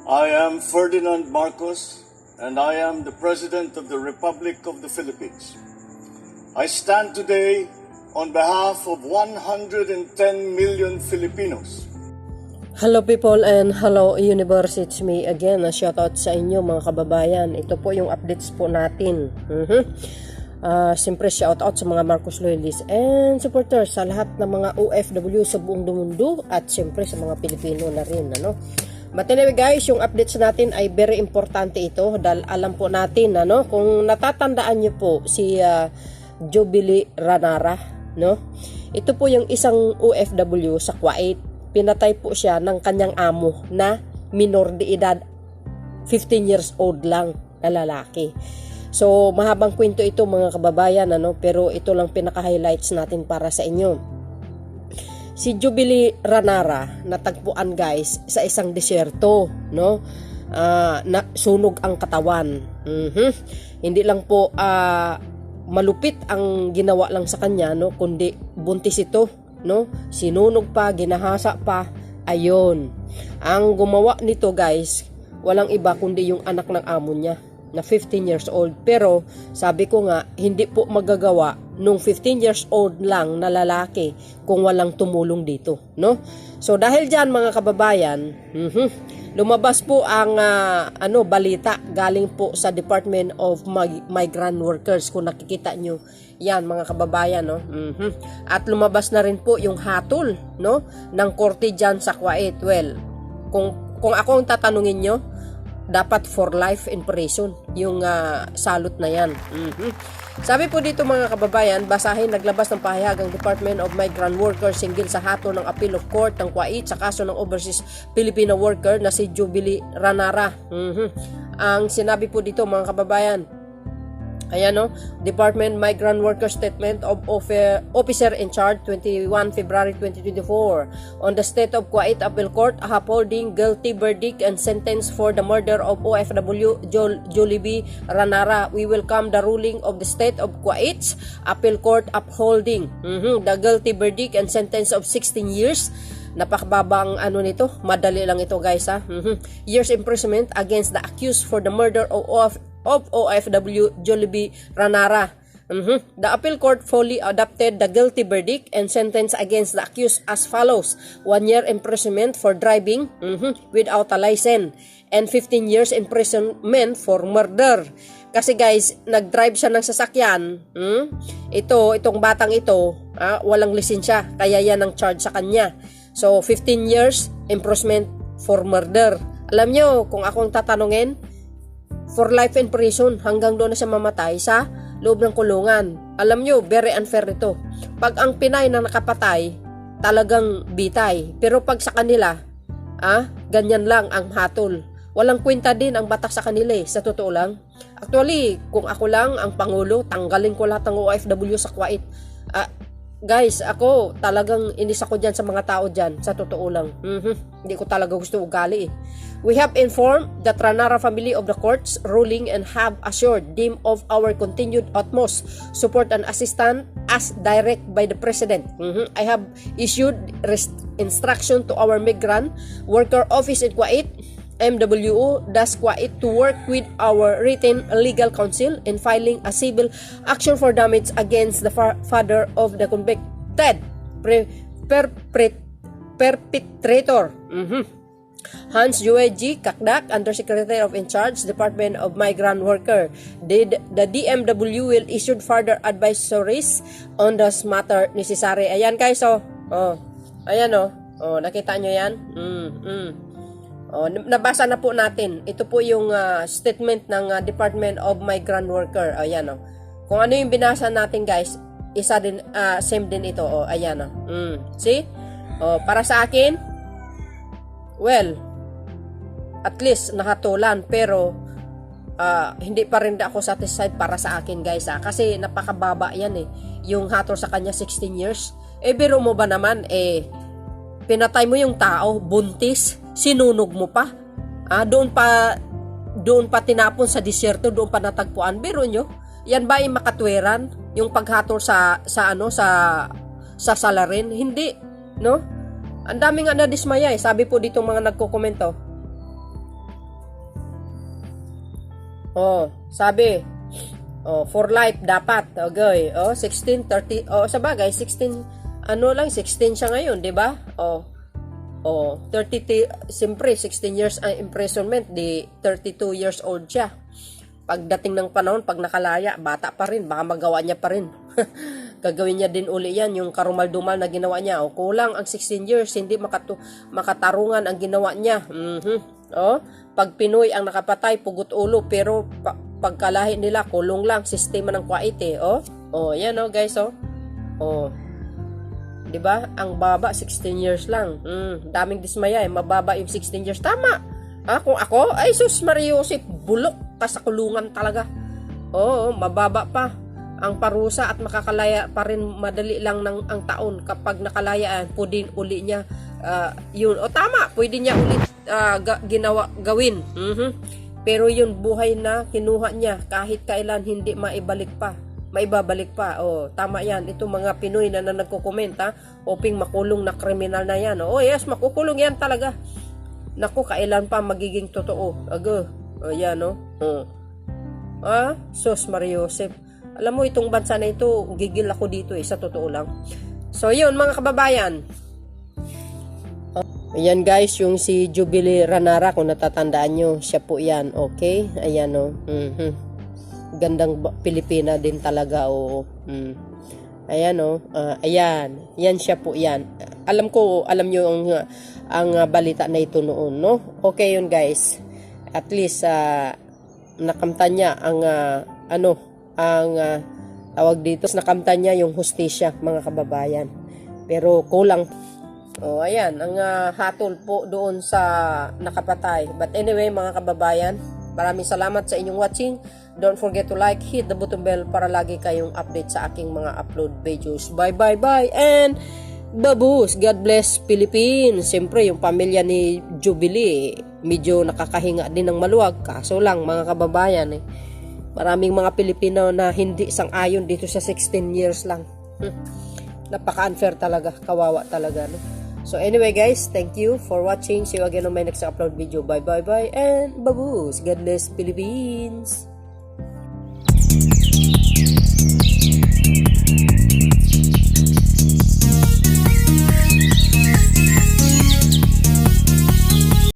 I am Ferdinand Marcos, and I am the President of the Republic of the Philippines. I stand today on behalf of 110 million Filipinos. Hello people and hello universe, it's me again. Shoutout sa inyo mga kababayan. Ito po yung updates po natin. Siyempre shoutout sa mga Marcos loyalists and supporters, sa lahat ng mga OFW sa buong mundo at siyempre sa mga Pilipino na rin. But anyway guys, yung updates natin ay very importante ito dahil alam po natin kung natatandaan niyo po si Jubilee Ranara, ito po yung isang OFW sa Kuwait. Pinatay po siya ng kanyang amo na minor de edad, 15 years old lang na lalaki. So mahabang kwento ito mga kababayan, pero ito lang pinaka-highlights natin para sa inyo. Si Jubilee Ranara natagpuan guys sa isang deserto, na sunog ang katawan. Hindi lang po malupit ang ginawa lang sa kanya, kundi buntis ito, sinunog pa, ginahasa pa. Ayon, ang gumawa nito guys, walang iba kundi yung anak ng amo niya na 15 years old. Pero sabi ko nga, hindi po magagawa nung 15 years old lang na lalaki kung walang tumulong dito, So dahil diyan mga kababayan, lumabas po ang balita galing po sa Department of Migrant Workers. Kung nakikita nyo yan mga kababayan, at lumabas na rin po yung hatol ng korte dyan sa Kuwait. Well, kung ako ang tatanungin nyo, dapat for life in prison yung salot na yan. Sabi po dito mga kababayan, basahin, naglabas ng pahayag ang Department of Migrant Workers hinggil sa hatol ng Appeal of Court ng Kuwait sa kaso ng overseas Filipino worker na si Jubilee Ranara. Ang sinabi po dito mga kababayan, ayan Department Migrant Worker Statement of Officer in Charge 21 February 2024 on the State of Kuwait Appeal Court upholding guilty verdict and sentence for the murder of OFW Jubilee Ranara. We welcome the ruling of the State of Kuwait's Appeal Court upholding the guilty verdict and sentence of 16 years. Napakababa ang nito, madali lang ito guys years imprisonment against the accused for the murder of OFW Jubilee Ranara. The appeal court fully adopted the guilty verdict and sentence against the accused as follows: 1 year imprisonment for driving without a license and 15 years imprisonment for murder. Kasi guys, nag-drive siya ng sasakyan. Itong batang ito, walang lisensya, kaya yan ang charge sa kanya. So 15 years imprisonment for murder. Alam nyo, kung akong tatanungin, for life in prison hanggang doon na siya mamatay sa loob ng kulungan. Alam nyo, very unfair ito. Pag ang Pinay na nakapatay, talagang bitay. Pero pag sa kanila, ganyan lang ang hatol. Walang kwenta din ang batas sa kanila sa totoo lang. Actually, kung ako lang ang Pangulo, tanggalin ko lahat ng OFW sa Kuwait. Guys, ako talagang inis ako dyan sa mga tao dyan, sa totoo lang. Hindi ko talaga gusto ugali. We have informed the Ranara family of the court's ruling and have assured them of our continued utmost support and assistance as direct by the President. I have issued instruction to our migrant worker office in Kuwait, MWO, thus Kuwait, to work with our written legal counsel in filing a civil action for damage against the father of the convicted perpetrator. Hans Jueji Kakdak, Undersecretary of In Charge, Department of Migrant Worker. The DMW will issue further advisories on this matter necessary. Ayan guys, ayan nakita nyo yan? Nabasa na po natin. Ito po yung statement ng Department of Migrant Worker. Ayan kung ano yung binasa natin guys, isa din, same din ito. Ayan see? Para sa akin, well, at least nakatulan, pero hindi pa rin ako satisfied para sa akin guys kasi napakababa yan yung hatol sa kanya 16 years. Biro mo ba naman pinatay mo yung tao, buntis, sinunog mo pa, doon pa tinapon sa disyerto, doon pa natagpuan. Biro nyo, yan ba ay makatwiran yung paghatol sa salarin? Hindi, Ang daming nadismaya Sabi po dito mga nagkokomento, Oh, sabi, oh, for life dapat. Okay. Oh, 16, 30. Oh, sa bagay, 16, 16 siya ngayon, di ba? Oh, siyempre, 16 years imprisonment, di 32 years old siya. Pagdating ng panahon, pag nakalaya, bata pa rin, baka magawa niya pa rin. Gagawin niya din uli yan, yung karumal-dumal na ginawa niya. O, kulang ang 16 years, hindi makatarungan ang ginawa niya. O, pag Pinoy ang nakapatay, pugot ulo, pero pagkalahi nila, kulong lang, sistema ng Kuwaiti. O, yan o guys, o. Diba? Ang baba, 16 years lang. Daming dismaya, mababa yung 16 years. Tama. Kung ako, ay sus Mariusip, bulok ka sa kulungan talaga. Oo, mababa pa ang parusa at makakalaya pa rin, madali lang ang taon. Kapag nakalayaan, pwede uli niya yun. O tama, pwede niya ulit gawin. Pero yun, buhay na kinuha niya, kahit kailan hindi maibabalik pa. O, tama yan. Ito mga Pinoy na nagko-comment, hoping makulong na kriminal na yan. O, yes, makukulong yan talaga. Naku, kailan pa magiging totoo? O, yan, no? Sus Mariusip. Alam mo, itong bansa na ito, gigil ako dito sa totoo lang. So, yun, mga kababayan. Ayan guys, yung si Jubilee Ranara, kung natatandaan nyo, siya po yan, okay? Ayan, no? Gandang Pilipina din talaga, oo. Ayan, no? Ayan, yan siya po yan. Alam nyo ang balita na ito noon, no? Okay yun guys. At least, nakamtan niya ang tawag dito, nakamtan niya yung hustisya, mga kababayan. Pero kulang. Ayan, ang hatol po doon sa nakapatay. But anyway, mga kababayan, maraming salamat sa inyong watching. Don't forget to like, hit the button bell para lagi kayong update sa aking mga upload videos. Bye, and babus, God bless Philippines. Siyempre, yung pamilya ni Jubilee, medyo nakakahinga din ng maluwag. Kaso lang, mga kababayan, maraming mga Pilipino na hindi sang-ayon dito sa 16 years lang. Napaka-unfair talaga, kawawa talaga, no? So anyway guys, thank you for watching. See you again on my next upload video. Bye, and babus, God bless Philippines.